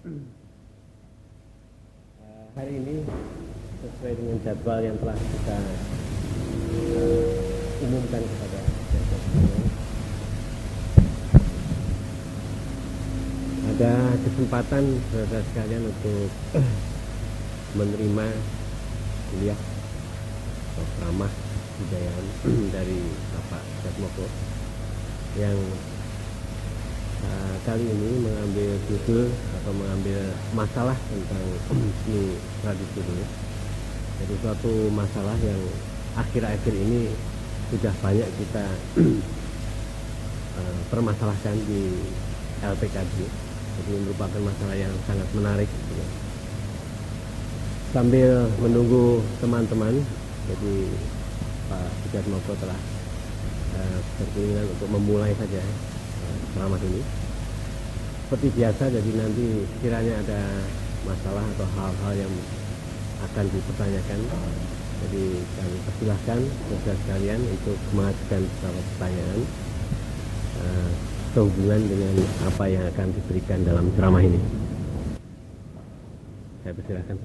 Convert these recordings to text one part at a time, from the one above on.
Hari ini sesuai dengan jadwal yang telah kita umumkan kepada masyarakat sekalian, ada kesempatan saudara sekalian untuk menerima kuliah atau ceramah budayaan dari Bapak Jatmoko yang kali ini mengambil judul atau mengambil masalah tentang seni tradisional. Jadi suatu masalah yang akhir-akhir ini sudah banyak kita permasalahkan di LPKJ. Jadi merupakan masalah yang sangat menarik. Sambil menunggu teman-teman, jadi Pak Jatmoko telah berkeinginan untuk memulai saja ceramah ini. Seperti biasa, jadi nanti kiranya ada masalah atau hal-hal yang akan dipertanyakan, jadi kami persilahkan saudara sekalian untuk mengajukan beberapa pertanyaan sehubungan dengan apa yang akan diberikan dalam ceramah ini. Saya persilahkan.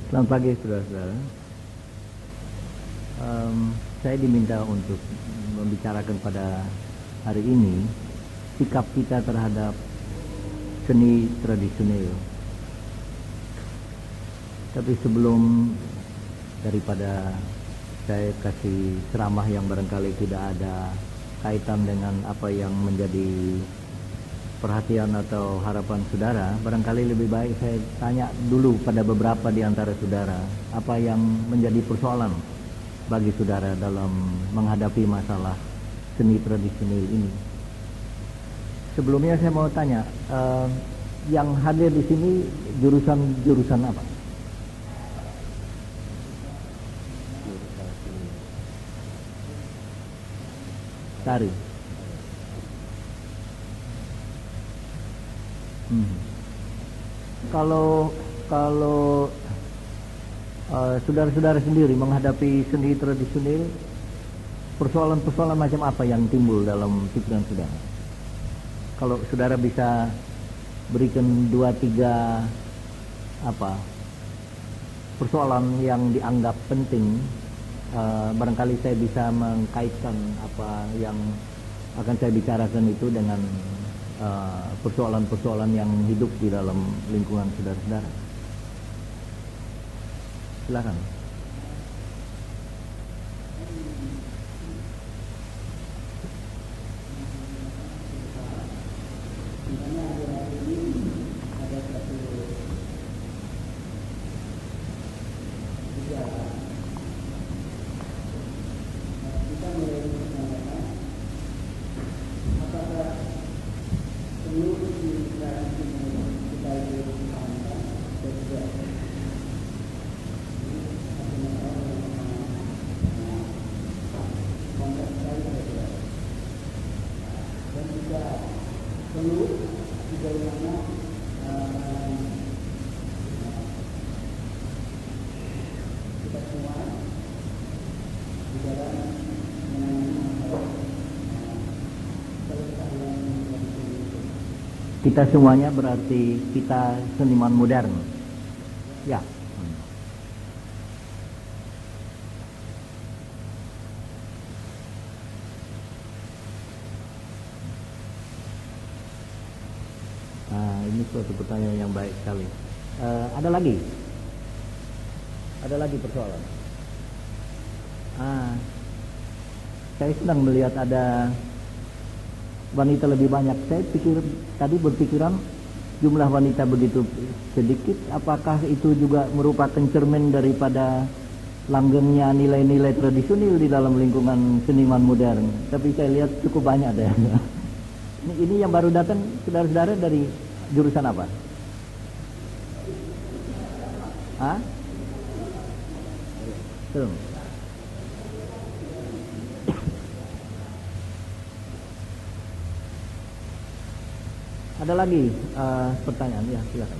Selamat pagi saudara-saudara. Saya diminta untuk membicarakan pada hari ini sikap kita terhadap seni tradisional. Tapi sebelum daripada saya kasih ceramah yang barangkali tidak ada kaitan dengan apa yang menjadi perhatian atau harapan saudara, barangkali lebih baik saya tanya dulu pada beberapa di antara saudara apa yang menjadi persoalan bagi saudara dalam menghadapi masalah seni tradisional ini. Sebelumnya saya mau tanya, yang hadir di sini jurusan apa? Tari. Kalau saudara-saudara sendiri menghadapi seni tradisional, persoalan-persoalan macam apa yang timbul dalam pikiran saudara? Kalau saudara bisa berikan 2-3 persoalan yang dianggap penting, barangkali saya bisa mengkaitkan apa yang akan saya bicarakan itu dengan persoalan-persoalan yang hidup di dalam lingkungan saudara-saudara. Silakan. Kita semuanya berarti kita seniman modern. Ya. Ini suatu pertanyaan yang baik sekali. Ada lagi persoalan. Saya sedang melihat ada wanita lebih banyak. Saya tadi berpikiran jumlah wanita begitu sedikit, apakah itu juga merupakan cermin daripada langgengnya nilai-nilai tradisional di dalam lingkungan seniman modern? Tapi saya lihat cukup banyak deh. Ini yang baru datang saudara-saudara dari jurusan apa? Belum. Ada lagi pertanyaan? Ya, silakan.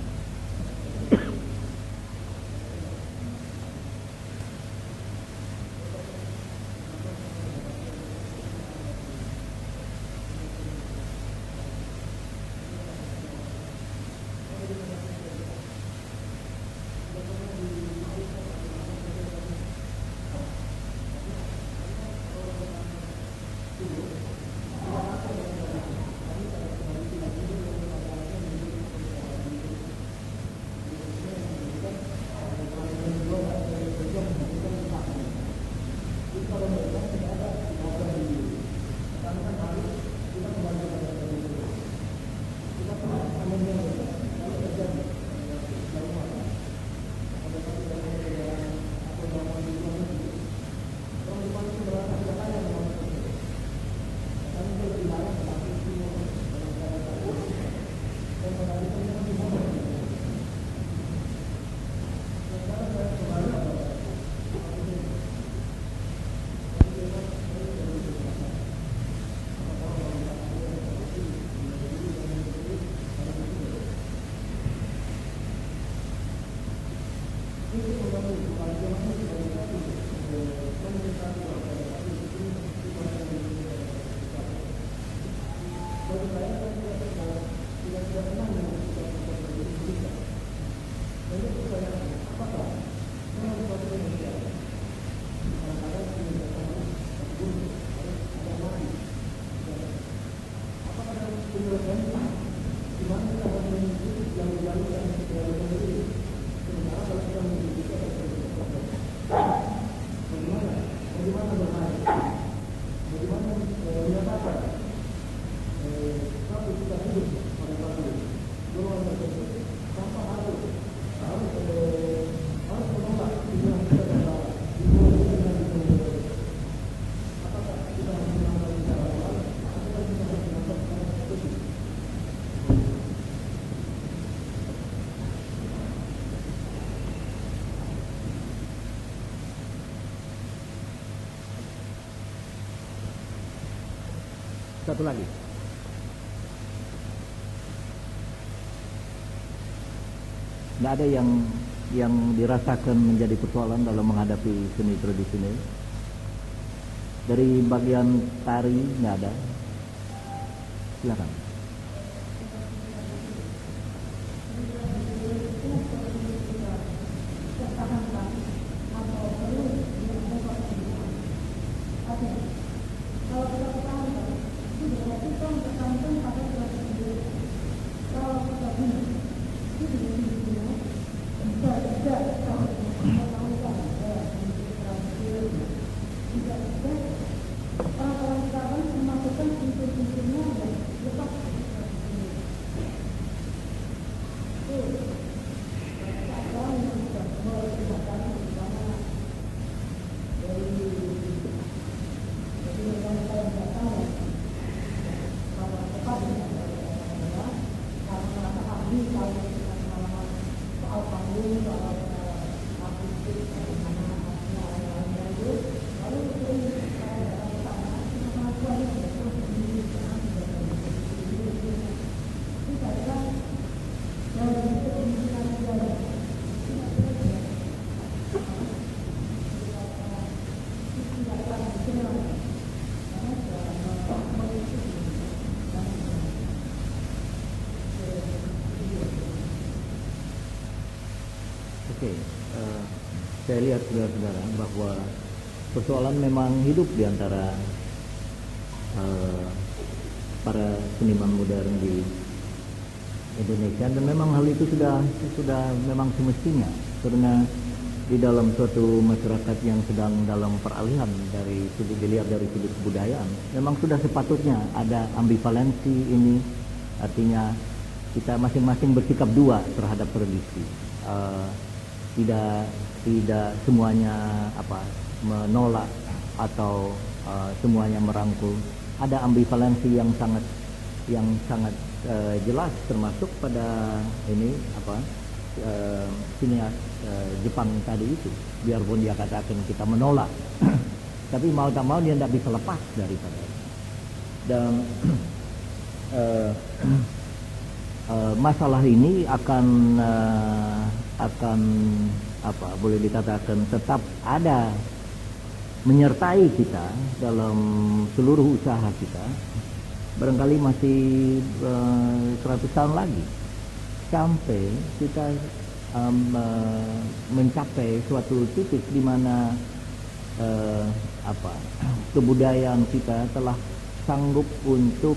Satu lagi. Nggak ada yang dirasakan menjadi persoalan dalam menghadapi seni tradisional. Dari bagian tari nggak ada. Silakan. Oke, saya lihat saudara-saudara bahwa persoalan memang hidup di antara para seniman modern di Indonesia, dan memang hal itu sudah memang semestinya, karena di dalam suatu masyarakat yang sedang dalam peralihan dari dilihat dari sudut kebudayaan, memang sudah sepatutnya ada ambivalensi ini, artinya kita masing-masing bersikap dua terhadap tradisi. Tidak semuanya menolak atau semuanya merangkul. Ada ambivalensi yang sangat jelas, termasuk pada ini sinias Jepang tadi itu. Biarpun dia katakan kita menolak, tapi mau tak mau dia tidak bisa lepas daripada. Dan masalah ini akan boleh dikatakan tetap ada menyertai kita dalam seluruh usaha kita, barangkali masih 100 tahun lagi sampai kita mencapai suatu titik di mana kebudayaan kita telah sanggup untuk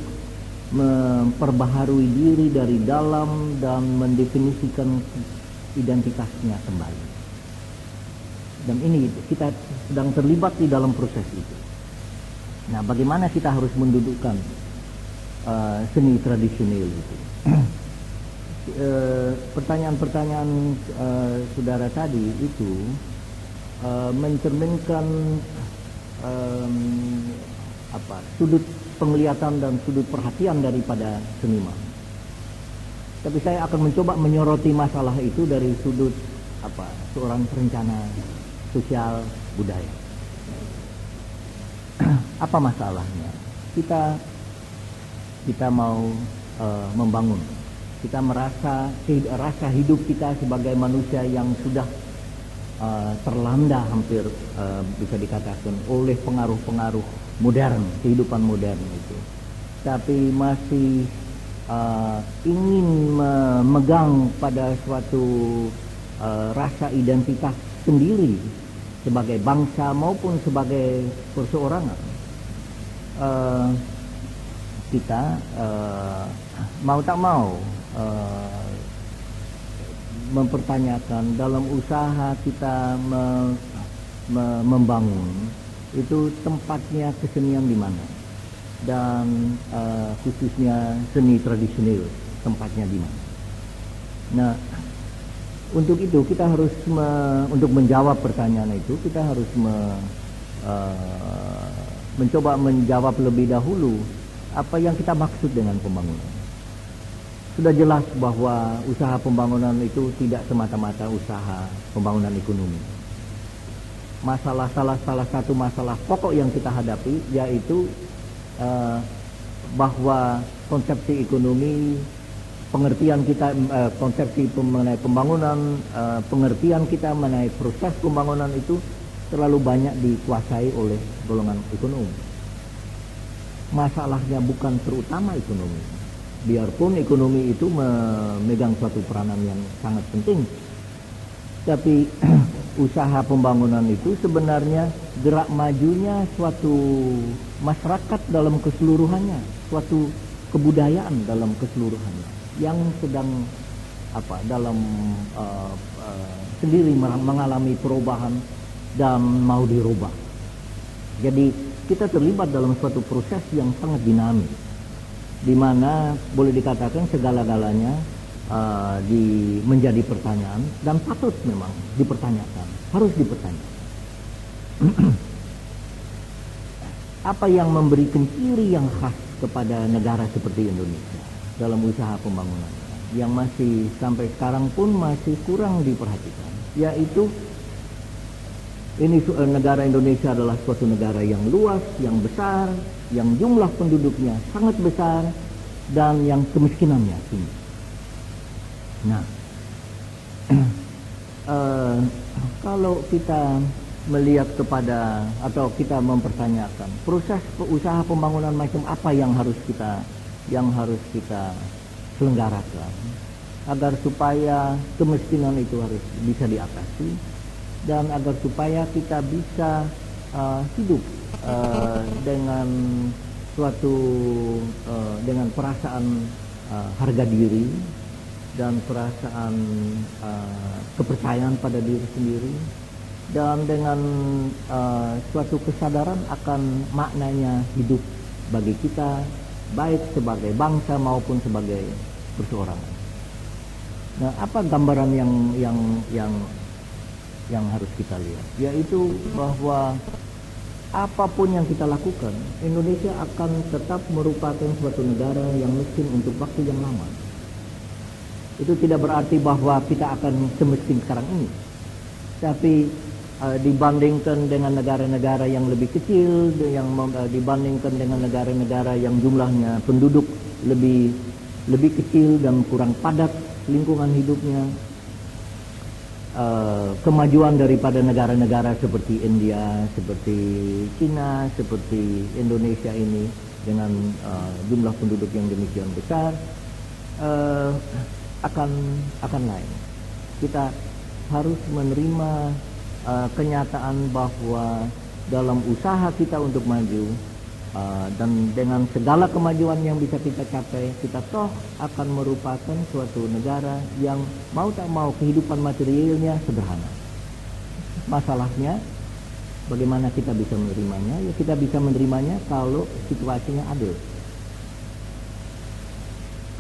memperbaharui diri dari dalam dan mendefinisikan identitasnya kembali. Dan ini kita sedang terlibat di dalam proses itu. Nah, bagaimana kita harus mendudukkan seni tradisional itu? Pertanyaan-pertanyaan saudara tadi itu mencerminkan sudut penglihatan dan sudut perhatian daripada seniman. Tapi saya akan mencoba menyoroti masalah itu dari sudut seorang perencana sosial budaya. Apa masalahnya? Kita mau membangun. Kita merasa rasa hidup kita sebagai manusia yang sudah terlanda hampir bisa dikatakan oleh pengaruh-pengaruh modern, kehidupan modern itu. Tapi masih ingin memegang pada suatu rasa identitas sendiri sebagai bangsa maupun sebagai perseorangan. Kita mau tak mau mempertanyakan dalam usaha kita membangun itu tempatnya kesenian di mana, dan khususnya seni tradisional tempatnya di mana. Nah, untuk itu kita harus untuk menjawab pertanyaan itu kita harus mencoba menjawab lebih dahulu apa yang kita maksud dengan pembangunan. Sudah jelas bahwa usaha pembangunan itu tidak semata-mata usaha pembangunan ekonomi. Salah satu masalah pokok yang kita hadapi yaitu bahwa konsepsi ekonomi, pengertian kita konsepsi mengenai pembangunan, pengertian kita mengenai proses pembangunan itu terlalu banyak dikuasai oleh golongan ekonomi. Masalahnya bukan terutama ekonomi, biarpun ekonomi itu memegang suatu peranan yang sangat penting, tapi usaha pembangunan itu sebenarnya gerak majunya suatu masyarakat dalam keseluruhannya, suatu kebudayaan dalam keseluruhannya yang sedang dalam sendiri mengalami perubahan dan mau dirubah. Jadi kita terlibat dalam suatu proses yang sangat dinamis, di mana boleh dikatakan segala-galanya menjadi pertanyaan dan patut memang dipertanyakan, harus dipertanyakan. Apa yang memberikan ciri yang khas kepada negara seperti Indonesia dalam usaha pembangunan yang masih sampai sekarang pun masih kurang diperhatikan, yaitu negara Indonesia adalah suatu negara yang luas, yang besar, yang jumlah penduduknya sangat besar, dan yang kemiskinannya tinggi. Nah, kalau kita melihat kepada atau kita mempertanyakan proses usaha pembangunan macam apa yang harus kita selenggarakan agar supaya kemiskinan itu harus bisa diatasi, dan agar supaya kita bisa hidup dengan dengan perasaan harga diri dan perasaan kepercayaan pada diri sendiri, dan dengan suatu kesadaran akan maknanya hidup bagi kita, baik sebagai bangsa maupun sebagai perseorangan. Nah, apa gambaran yang harus kita lihat, yaitu bahwa apapun yang kita lakukan, Indonesia akan tetap merupakan suatu negara yang miskin untuk waktu yang lama. Itu tidak berarti bahwa kita akan semiskin sekarang ini, tapi dibandingkan dengan negara-negara yang lebih kecil, dibandingkan dengan negara-negara yang jumlahnya penduduk lebih lebih kecil dan kurang padat lingkungan hidupnya. Kemajuan daripada negara-negara seperti India, seperti Cina, seperti Indonesia ini dengan jumlah penduduk yang demikian besar akan lain. Kita harus menerima kenyataan bahwa dalam usaha kita untuk maju dan dengan segala kemajuan yang bisa kita capai, kita toh akan merupakan suatu negara yang mau tak mau kehidupan materialnya sederhana. Masalahnya bagaimana kita bisa menerimanya? Ya kita bisa menerimanya kalau situasinya adil.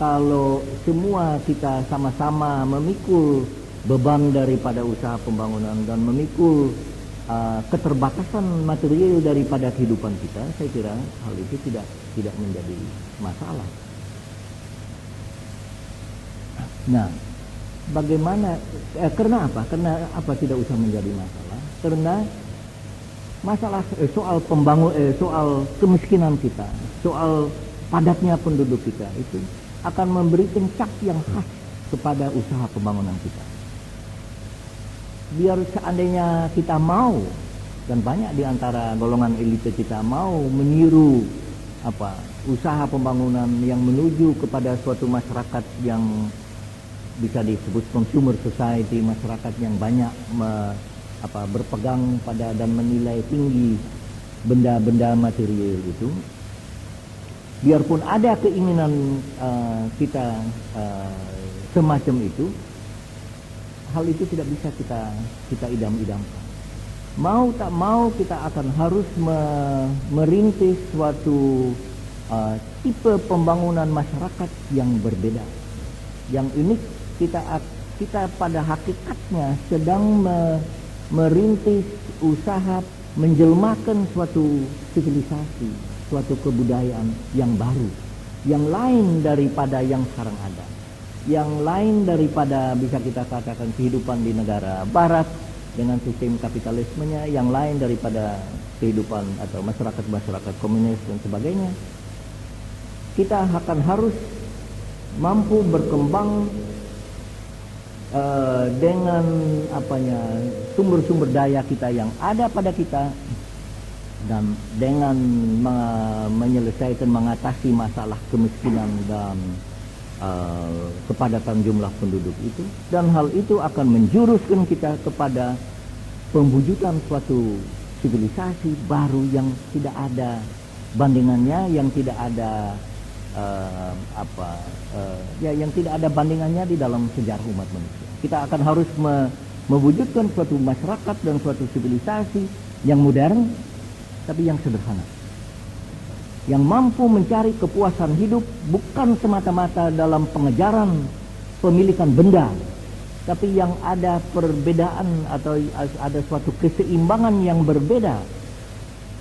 Kalau semua kita sama-sama memikul beban daripada usaha pembangunan dan memikul keterbatasan material daripada kehidupan kita, saya kira hal itu tidak menjadi masalah. Nah, bagaimana? Karena apa? Karena apa tidak usah menjadi masalah? Karena masalah soal kemiskinan kita, soal padatnya penduduk kita itu akan memberikan cap yang khas kepada usaha pembangunan kita. Biar seandainya kita mau, dan banyak di antara golongan elite kita mau meniru usaha pembangunan yang menuju kepada suatu masyarakat yang bisa disebut consumer society, masyarakat yang banyak berpegang pada dan menilai tinggi benda-benda material itu. Biarpun ada keinginan kita semacam itu, hal itu tidak bisa kita idam-idamkan. Mau tak mau kita akan harus merintis suatu tipe pembangunan masyarakat yang berbeda, yang unik. Kita pada hakikatnya sedang merintis usaha menjelmakan suatu sivilisasi, suatu kebudayaan yang baru, yang lain daripada yang sekarang ada, yang lain daripada bisa kita katakan kehidupan di negara barat dengan sistem kapitalismenya, yang lain daripada kehidupan atau masyarakat komunis dan sebagainya. Kita akan harus mampu berkembang dengan sumber-sumber daya kita yang ada pada kita, dan dengan menyelesaikan mengatasi masalah kemiskinan dan kepadatan jumlah penduduk itu, dan hal itu akan menjuruskan kita kepada pemwujudan suatu sivilisasi baru yang tidak ada bandingannya, yang tidak ada yang tidak ada bandingannya di dalam sejarah umat manusia. Kita akan harus mewujudkan suatu masyarakat dan suatu sivilisasi yang modern tapi yang sederhana, yang mampu mencari kepuasan hidup bukan semata-mata dalam pengejaran pemilikan benda, tapi yang ada perbedaan atau ada suatu keseimbangan yang berbeda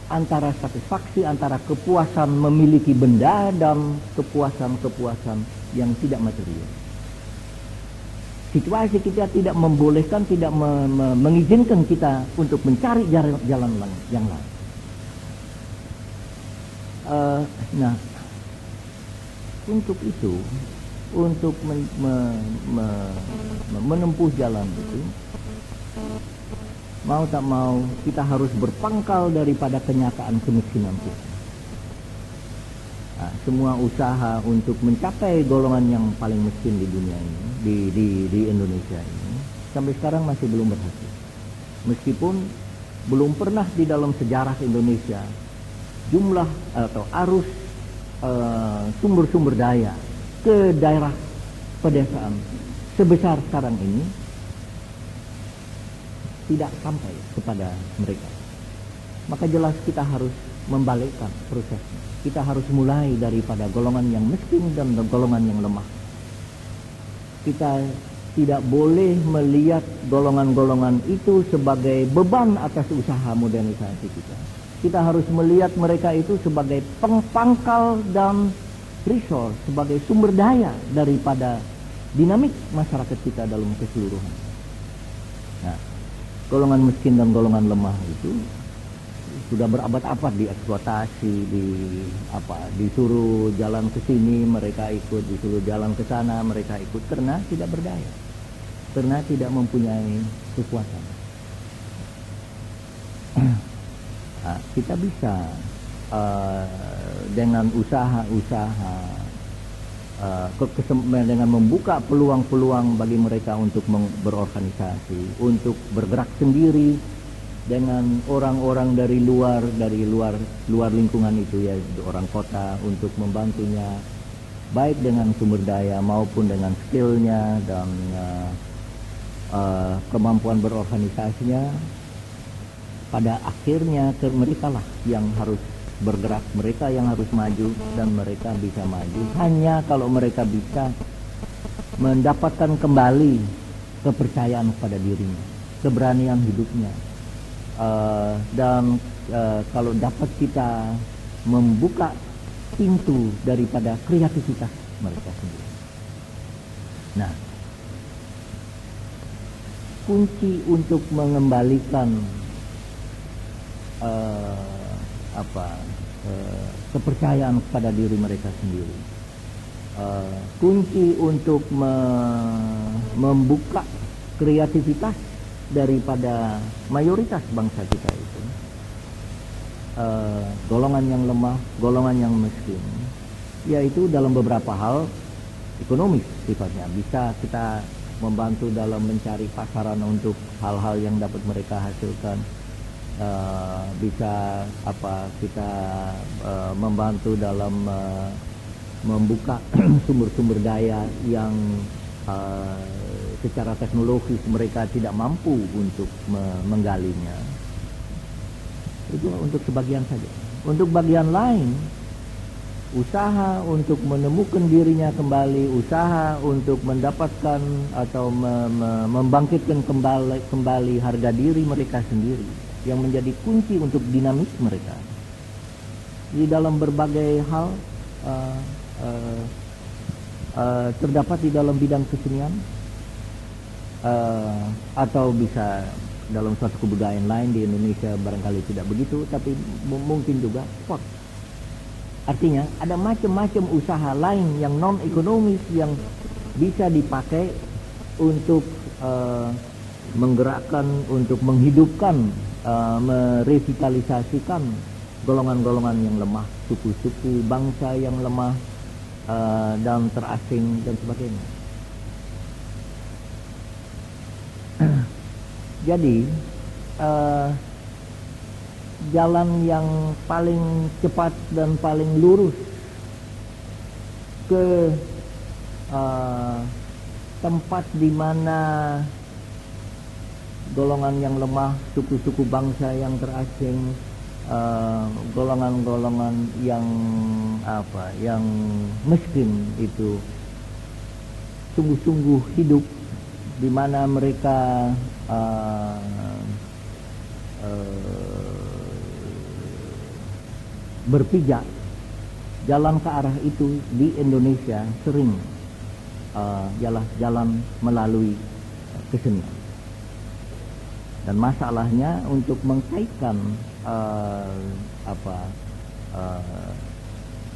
antara satisfaksi, antara kepuasan memiliki benda dan kepuasan-kepuasan yang tidak material. Situasi kita tidak membolehkan, tidak mengizinkan kita untuk mencari jalan yang lain. Nah, untuk itu, untuk menempuh jalan itu, mau tak mau kita harus berpangkal daripada kenyataan kemiskinan kita. Nah, semua usaha untuk mencapai golongan yang paling miskin di dunia ini, di Indonesia ini, sampai sekarang masih belum berhasil. Meskipun belum pernah di dalam sejarah Indonesia jumlah atau arus sumber-sumber daya ke daerah pedesaan sebesar sekarang ini tidak sampai kepada mereka. Maka jelas kita harus membalikkan prosesnya. Kita harus mulai daripada golongan yang miskin dan golongan yang lemah. Kita tidak boleh melihat golongan-golongan itu sebagai beban atas usaha modernisasi kita. Kita harus melihat mereka itu sebagai pangkal dan resource, sebagai sumber daya daripada dinamik masyarakat kita dalam keseluruhan. Nah, golongan miskin dan golongan lemah itu sudah berabad-abad dieksploitasi, disuruh jalan ke sini mereka ikut, disuruh jalan ke sana mereka ikut, karena tidak berdaya, karena tidak mempunyai kekuatan. Nah, kita bisa dengan usaha-usaha, dengan membuka peluang-peluang bagi mereka untuk berorganisasi, untuk bergerak sendiri dengan orang-orang dari luar lingkungan itu, ya orang kota, untuk membantunya baik dengan sumber daya maupun dengan skillnya dan kemampuan berorganisasinya. Pada akhirnya mereka lah yang harus bergerak, mereka yang harus maju, dan mereka bisa maju hanya kalau mereka bisa mendapatkan kembali kepercayaan pada dirinya, keberanian hidupnya, dan kalau dapat kita membuka pintu daripada kreativitas mereka sendiri. Nah, kunci untuk mengembalikan kepercayaan pada diri mereka sendiri, kunci untuk membuka kreativitas daripada mayoritas bangsa kita itu, golongan yang lemah, golongan yang miskin, yaitu dalam beberapa hal ekonomis sifatnya. Bisa kita membantu dalam mencari pasaran untuk hal-hal yang dapat mereka hasilkan. Bisa kita membantu dalam membuka sumber-sumber daya yang secara teknologis mereka tidak mampu untuk menggalinya. Itu untuk sebagian saja. Untuk bagian lain, usaha untuk menemukan dirinya kembali, usaha untuk mendapatkan atau membangkitkan kembali harga diri mereka sendiri, yang menjadi kunci untuk dinamis mereka di dalam berbagai hal, terdapat di dalam bidang kesenian, atau bisa dalam suatu kebudayaan lain. Di Indonesia barangkali tidak begitu, tapi mungkin juga sport. Artinya ada macam-macam usaha lain yang non ekonomis yang bisa dipakai untuk menggerakkan, untuk menghidupkan, merevitalisasikan golongan-golongan yang lemah, suku-suku bangsa yang lemah dan terasing dan sebagainya. Jadi jalan yang paling cepat dan paling lurus ke tempat di mana golongan yang lemah, suku-suku bangsa yang terasing, golongan-golongan yang yang miskin itu sungguh-sungguh hidup, di mana mereka berpijak. Jalan ke arah itu di Indonesia sering jalan melalui kesenian. Dan masalahnya untuk mengkaitkan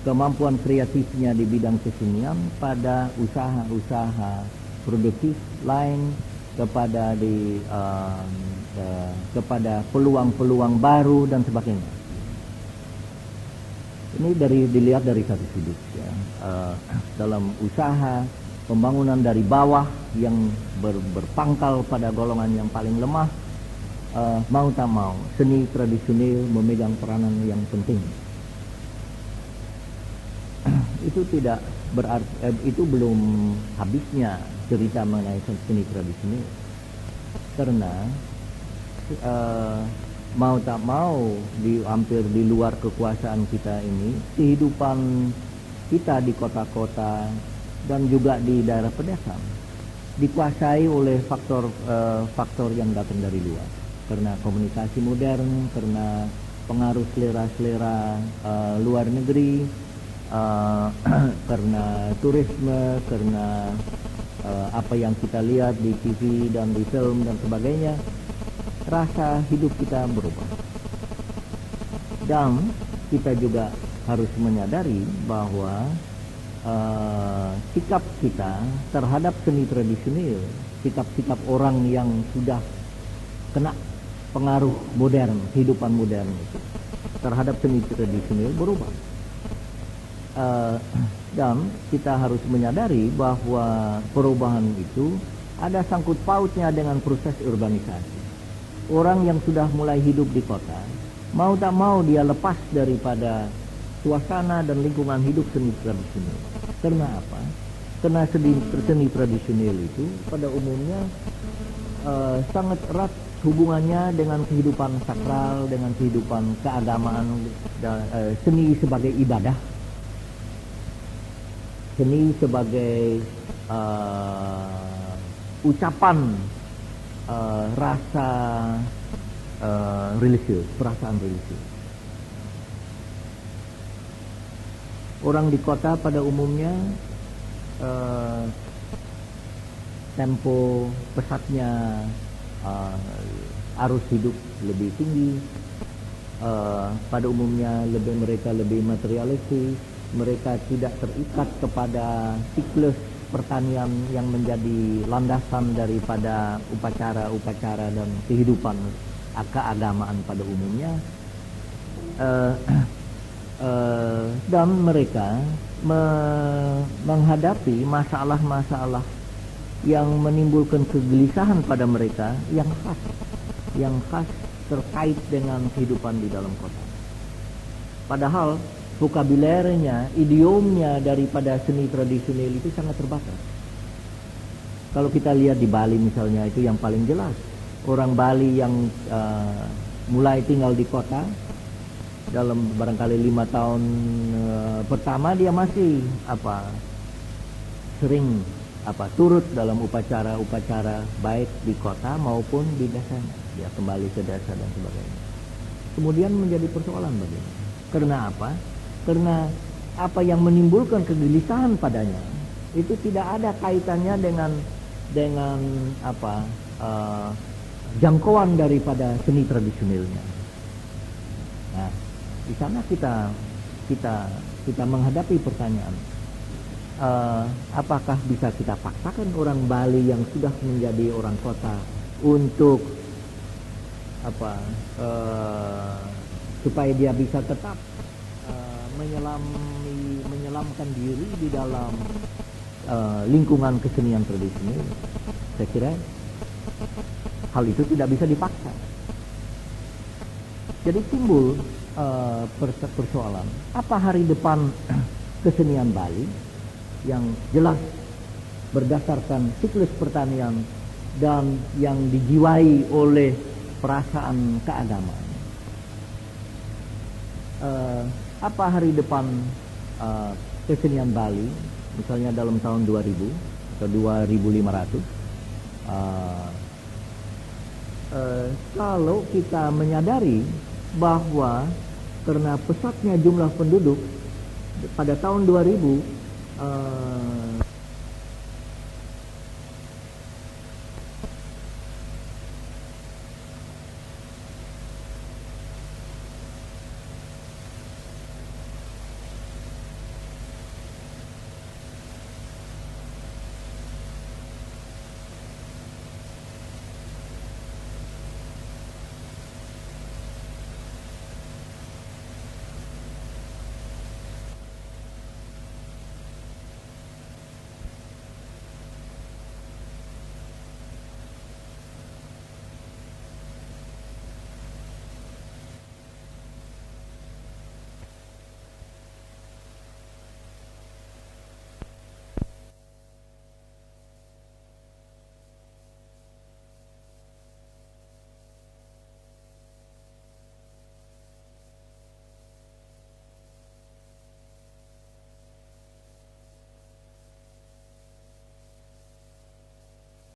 kemampuan kreatifnya di bidang kesenian pada usaha-usaha produktif lain, kepada peluang-peluang baru dan sebagainya. Ini dilihat dari satu sudut, ya. Dalam usaha pembangunan dari bawah yang berpangkal pada golongan yang paling lemah, mau tak mau seni tradisional memegang peranan yang penting. Itu tidak berarti itu belum habisnya cerita mengenai seni tradisional, karena mau tak mau hampir di luar kekuasaan kita ini, kehidupan kita di kota-kota dan juga di daerah pedesaan dikuasai oleh faktor yang datang dari luar. Karena komunikasi modern, karena pengaruh selera-selera luar negeri, karena turisme, karena apa yang kita lihat di TV dan di film dan sebagainya, rasa hidup kita berubah. Dan kita juga harus menyadari bahwa sikap kita terhadap seni tradisional, sikap-sikap orang yang sudah kena pengaruh modern, kehidupan modern itu, terhadap seni tradisional berubah. Dan kita harus menyadari bahwa perubahan itu ada sangkut pautnya dengan proses urbanisasi. Orang yang sudah mulai hidup di kota, mau tak mau dia lepas daripada suasana dan lingkungan hidup seni tradisional. Karena apa? Karena seni tradisional itu pada umumnya sangat erat hubungannya dengan kehidupan sakral, dengan kehidupan keagamaan, seni sebagai ibadah, seni sebagai ucapan rasa religius, perasaan religius. Orang di kota pada umumnya tempo pesatnya, arus hidup lebih tinggi, pada umumnya mereka lebih materialistis, mereka tidak terikat kepada siklus pertanian yang menjadi landasan daripada upacara-upacara dan kehidupan keagamaan pada umumnya. Dan mereka menghadapi masalah-masalah yang menimbulkan kegelisahan pada mereka yang khas terkait dengan kehidupan di dalam kota. Padahal vokabulernya, idiomnya daripada seni tradisional itu sangat terbatas. Kalau kita lihat di Bali misalnya, itu yang paling jelas. Orang Bali yang mulai tinggal di kota, dalam barangkali 5 tahun pertama dia masih sering turut dalam upacara-upacara baik di kota maupun di desanya. Dia kembali ke desa dan sebagainya. Kemudian menjadi persoalan bagaimana? Karena apa? Karena apa yang menimbulkan kegelisahan padanya itu tidak ada kaitannya dengan jangkauan daripada seni tradisionalnya. Nah, di sana kita menghadapi pertanyaan, apakah bisa kita paksakan orang Bali yang sudah menjadi orang kota untuk supaya dia bisa tetap menyelamkan diri di dalam lingkungan kesenian tradisional? Saya kira hal itu tidak bisa dipaksa. Jadi timbul persoalan, apa hari depan kesenian Bali yang jelas berdasarkan siklus pertanian dan yang dijiwai oleh perasaan keagamaan. Apa hari depan kesenian Bali misalnya dalam tahun 2000 atau 2500, kalau kita menyadari bahwa karena pesatnya jumlah penduduk pada tahun 2000